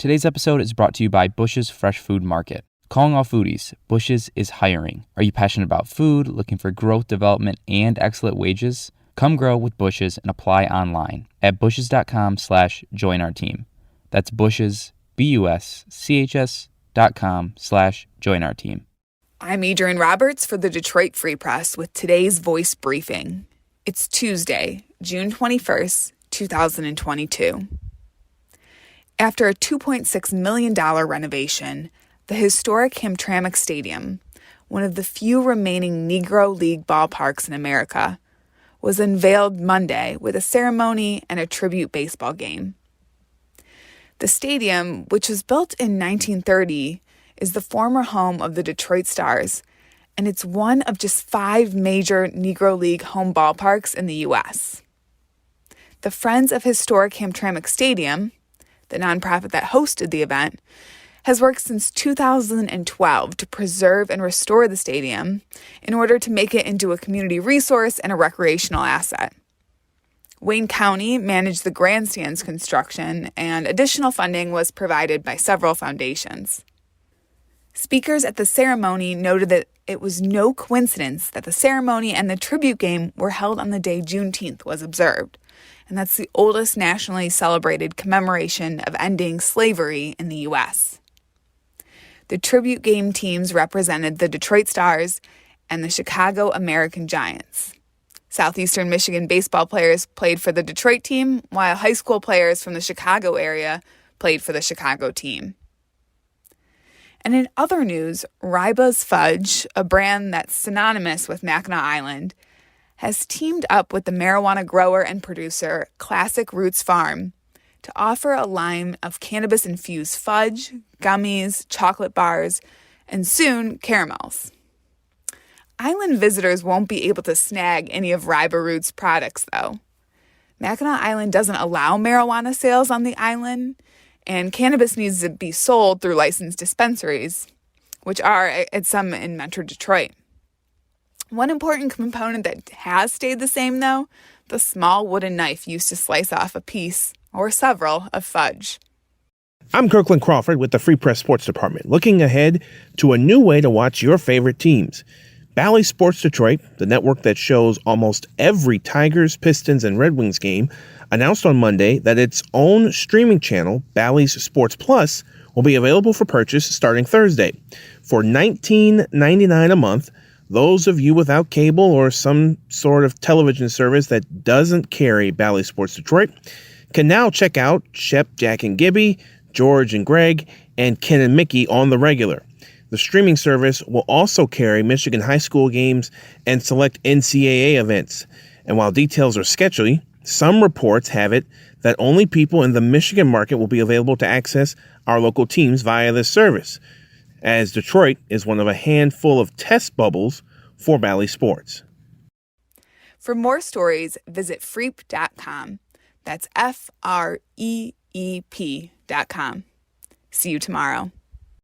Today's episode is brought to you by Bush's Fresh Food Market. Calling all foodies, Bush's is hiring. Are you passionate about food, looking for growth, development, and excellent wages? Come grow with Bush's and apply online at bushes.com/join our team. That's Bush's, BUSCHS.com/join our team. I'm Adrienne Roberts for the Detroit Free Press with today's voice briefing. It's Tuesday, June 21st, 2022. After a $2.6 million renovation, the historic Hamtramack Stadium, one of the few remaining Negro League ballparks in America, was unveiled Monday with a ceremony and a tribute baseball game. The stadium, which was built in 1930, is the former home of the Detroit Stars, and it's one of just 5 major Negro League home ballparks in the U.S. The Friends of Historic Hamtramack Stadium, the nonprofit that hosted the event, has worked since 2012 to preserve and restore the stadium in order to make it into a community resource and a recreational asset. Wayne County managed the grandstand's construction, and additional funding was provided by several foundations. Speakers at the ceremony noted that it was no coincidence that the ceremony and the tribute game were held on the day Juneteenth was observed, and that's the oldest nationally celebrated commemoration of ending slavery in the U.S. The tribute game teams represented the Detroit Stars and the Chicago American Giants. Southeastern Michigan baseball players played for the Detroit team, while high school players from the Chicago area played for the Chicago team. And in other news, Ryba's Fudge, a brand that's synonymous with Mackinac Island, has teamed up with the marijuana grower and producer Classic Roots Farm to offer a line of cannabis infused fudge, gummies, chocolate bars, and soon caramels. Island visitors won't be able to snag any of Ryba Roots' products, though. Mackinac Island doesn't allow marijuana sales on the island, and cannabis needs to be sold through licensed dispensaries, which are at some in Metro Detroit. One important component that has stayed the same, though, the small wooden knife used to slice off a piece or several of fudge. I'm Kirkland Crawford with the Free Press Sports Department, looking ahead to a new way to watch your favorite teams. Bally Sports Detroit, the network that shows almost every Tigers, Pistons, and Red Wings game, announced on Monday that its own streaming channel, Bally's Sports Plus, will be available for purchase starting Thursday. For $19.99 a month, those of you without cable or some sort of television service that doesn't carry Bally Sports Detroit can now check out Shep, Jack, and Gibby, George and Greg, and Ken and Mickey on the regular. The streaming service will also carry Michigan high school games and select NCAA events. And while details are sketchy, some reports have it that only people in the Michigan market will be available to access our local teams via this service, as Detroit is one of a handful of test bubbles for Bally Sports. For more stories, visit freep.com. That's FREEP.com. See you tomorrow.